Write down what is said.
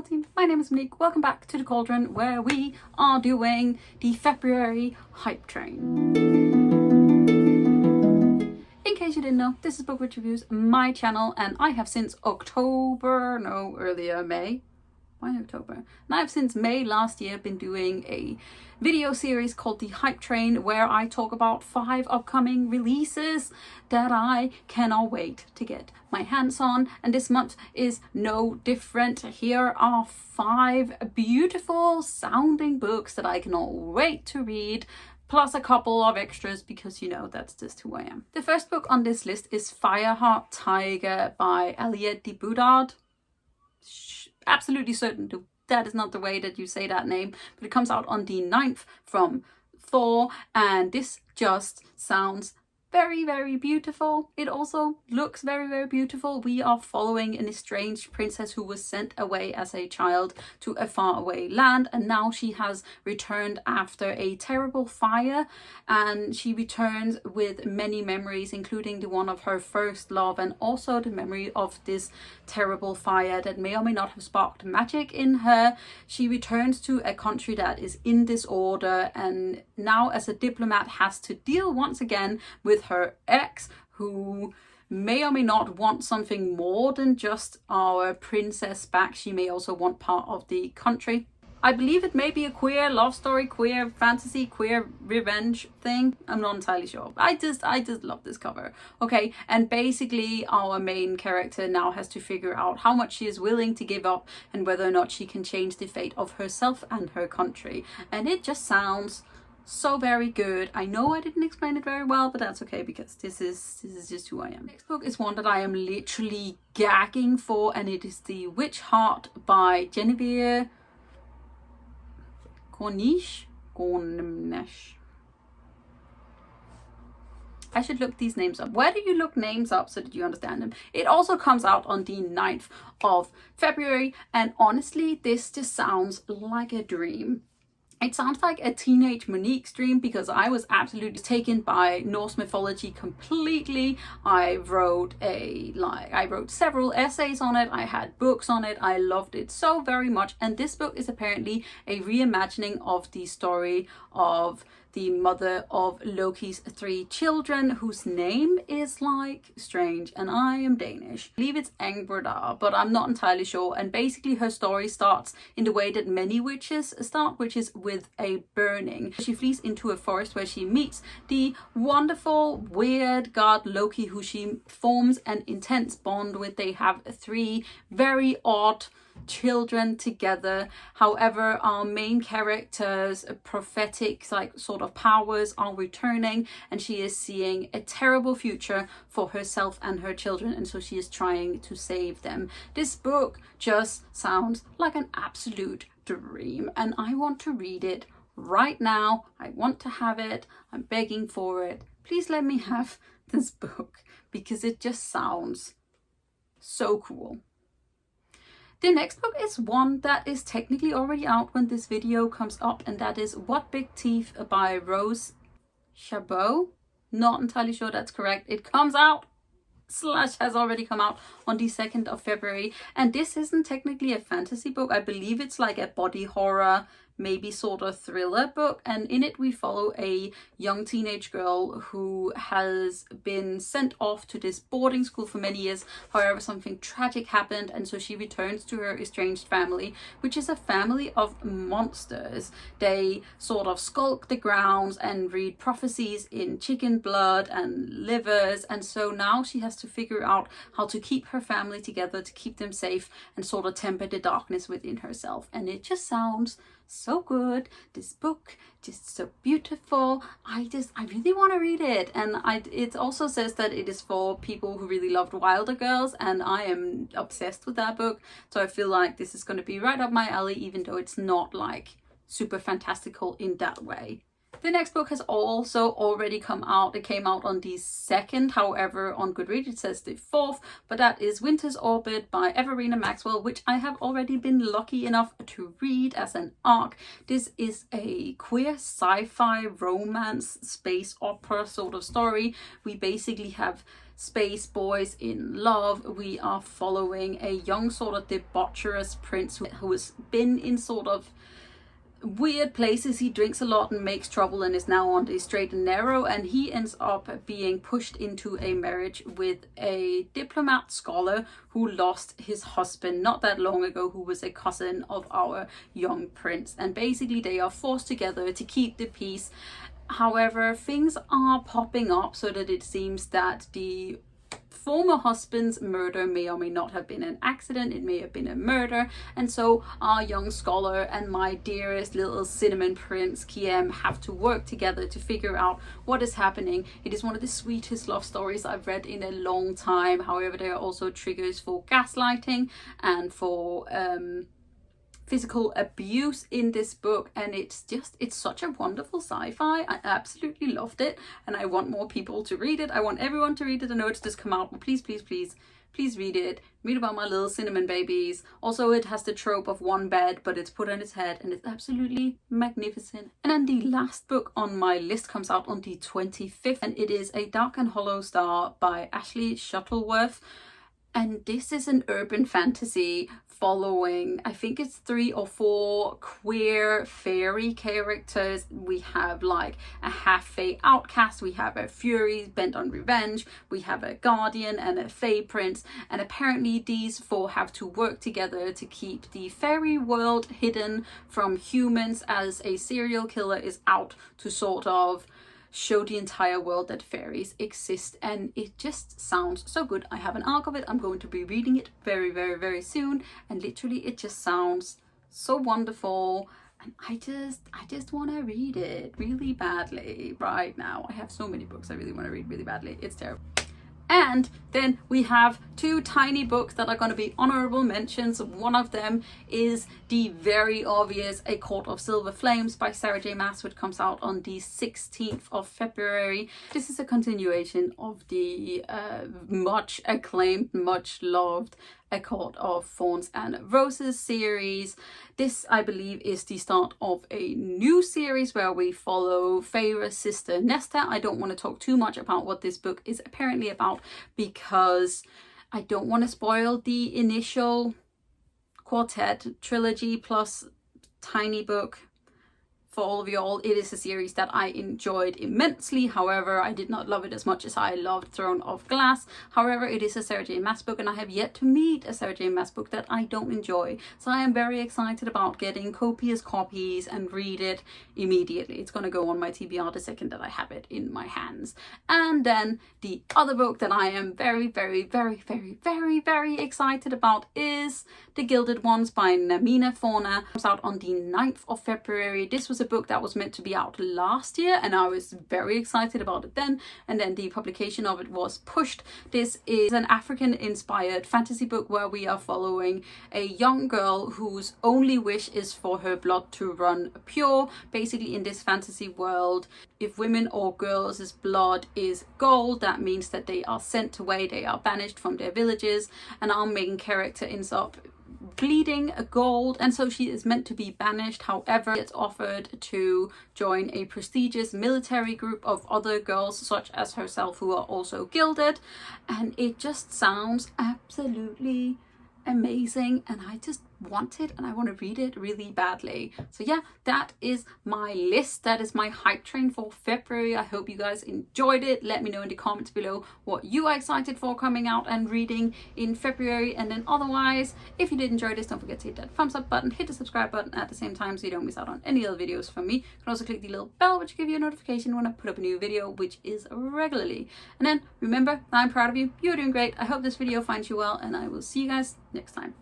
Fireheart team, my name is Monique. Welcome back to the Cauldron, where we are doing the February Hype Train. In case you didn't know, this is Bookwitch Reviews, my channel, and I have since May. Why October? And I have since May last year been doing a video series called the Hype Train, where I talk about 5 upcoming releases that I cannot wait to get my hands on, and this month is no different. Here are 5 beautiful sounding books that I cannot wait to read, plus a couple of extras because, you know, that's just who I am. The first book on this list is Fireheart Tiger by Aliette de Bodard. Absolutely certain that is not the way that you say that name, but it comes out on the 9th from 4, and this just sounds very, very beautiful. It also looks very, very beautiful. We are following an estranged princess who was sent away as a child to a faraway land, and now she has returned after a terrible fire, and she returns with many memories, including the one of her first love and also the memory of this terrible fire that may or may not have sparked magic in her. She returns to a country that is in disorder, and now as a diplomat has to deal once again with her ex, who may or may not want something more than just our princess back. She may also want part of the country. I believe it may be a queer love story, queer fantasy, queer revenge thing. I'm not entirely sure. I just love this cover. Okay, and basically our main character now has to figure out how much she is willing to give up and whether or not she can change the fate of herself and her country. And it just sounds so very good. I know I didn't explain it very well, but that's okay because this is just who I am. Next book is one that I am literally gagging for, and it is The Witch Heart by Genevieve. Gornichec. I should look these names up. Where do you look names up so that you understand them? It also comes out on the 9th of February, and honestly, this just sounds like a dream. It sounds like a teenage Monique's dream because I was absolutely taken by Norse mythology completely. I wrote several essays on it. I had books on it. I loved it so very much. And this book is apparently a reimagining of the story of the mother of Loki's 3 children, whose name is like strange, and I am Danish. I believe it's Bodard, but I'm not entirely sure. And basically her story starts in the way that many witches start, which is with a burning. She flees into a forest where she meets the wonderful, weird god Loki, who she forms an intense bond with. They have 3 very odd children together. However, our main character's prophetic sort of powers are returning, and she is seeing a terrible future for herself and her children, and so she is trying to save them. This book just sounds like an absolute dream, and I want to read it right now. I want to have it. I'm begging for it. Please let me have this book because it just sounds so cool. The next book is one that is technically already out when this video comes up, and that is What Big Teeth by Szabo. Not entirely sure that's correct. It comes out / has already come out on the 2nd of February, and this isn't technically a fantasy book. I believe it's like a body horror, maybe sort of thriller book, and in it we follow a young teenage girl who has been sent off to this boarding school for many years. However, something tragic happened, and so she returns to her estranged family, which is a family of monsters. They sort of skulk the grounds and read prophecies in chicken blood and livers, and so now she has to figure out how to keep her family together, to keep them safe, and sort of temper the darkness within herself. And it just sounds so good. This book just so beautiful. I really want to read it, and it also says that it is for people who really loved Wilder Girls, and I am obsessed with that book, so I feel like this is going to be right up my alley, even though it's not like super fantastical in that way. The next book has also already come out. It came out on the 2nd, however on Goodreads it says the 4th, but that is Winter's Orbit by Everina Maxwell, which I have already been lucky enough to read as an ARC. This is a queer sci-fi romance space opera sort of story. We basically have Spacebois in love. We are following a young sort of debaucherous prince who has been in sort of weird places. He drinks a lot and makes trouble and is now on the straight and narrow, and he ends up being pushed into a marriage with a diplomat scholar who lost his husband not that long ago, who was a cousin of our young prince, and basically they are forced together to keep the peace. However, things are popping up so that it seems that the former husband's murder may or may not have been an accident, it may have been a murder, and so our young scholar and my dearest little cinnamon prince Kiem have to work together to figure out what is happening. It is one of the sweetest love stories I've read in a long time. However, there are also triggers for gaslighting and for physical abuse in this book, and it's such a wonderful sci-fi. I absolutely loved it, and I want more people to read it. I want everyone to read it. I know it's just come out, but please read it. Read about my little cinnamon babies. Also, it has the trope of one bed, but it's put on its head, and it's absolutely magnificent. And then the last book on my list comes out on the 25th, and it is A Dark and Hollow Star by Ashley Shuttleworth. And this is an urban fantasy following, I think it's 3 or 4 queer fairy characters. We have like a half-fae outcast, we have a fury bent on revenge, we have a guardian and a fae prince, and apparently these 4 have to work together to keep the fairy world hidden from humans as a serial killer is out to sort of show the entire world that fairies exist. And it just sounds so good. I have an arc of it. I'm going to be reading it very, very, very soon, and literally it just sounds so wonderful, and I just want to read it really badly right now. I have so many books I really want to read really badly. It's terrible. And then we have 2 tiny books that are going to be honorable mentions. One of them is the very obvious A Court of Silver Flames by Sarah J Maas, which comes out on the 16th of February. This is a continuation of the much acclaimed, much loved A Court of Thorns and Roses series. This, I believe, is the start of a new series where we follow Feyre's sister Nesta. I don't want to talk too much about what this book is apparently about because I don't want to spoil the initial quartet trilogy plus tiny book for all of y'all. It is a series that I enjoyed immensely. However, I did not love it as much as I loved Throne of Glass. However, it is a Sarah J Maas book, and I have yet to meet a Sarah J Maas book that I don't enjoy. So I am very excited about getting copious copies and read it immediately. It's going to go on my TBR the second that I have it in my hands. And then the other book that I am very, very, very, very, very, very excited about is The Gilded Ones by Namina Forna. It comes out on the 9th of February. This was a book that was meant to be out last year, and I was very excited about it then, and then the publication of it was pushed. This is an African inspired fantasy book where we are following a young girl whose only wish is for her blood to run pure. Basically, in this fantasy world, if women or girls' blood is gold, that means that they are sent away, they are banished from their villages, and our main character ends up bleeding gold, and so she is meant to be banished. However, it's offered to join a prestigious military group of other girls such as herself who are also gilded, and it just sounds absolutely amazing, and I just want it, and I want to read it really badly. So yeah, that is my list. That is my hype train for February. I hope you guys enjoyed it. Let me know in the comments below what you are excited for coming out and reading in February. And then otherwise, if you did enjoy this, don't forget to hit that thumbs up button, hit the subscribe button at the same time so you don't miss out on any other videos from me. You can also click the little bell which will give you a notification when I put up a new video, which is regularly. And then remember, I'm proud of you. You're doing great. I hope this video finds you well, and I will see you guys next time.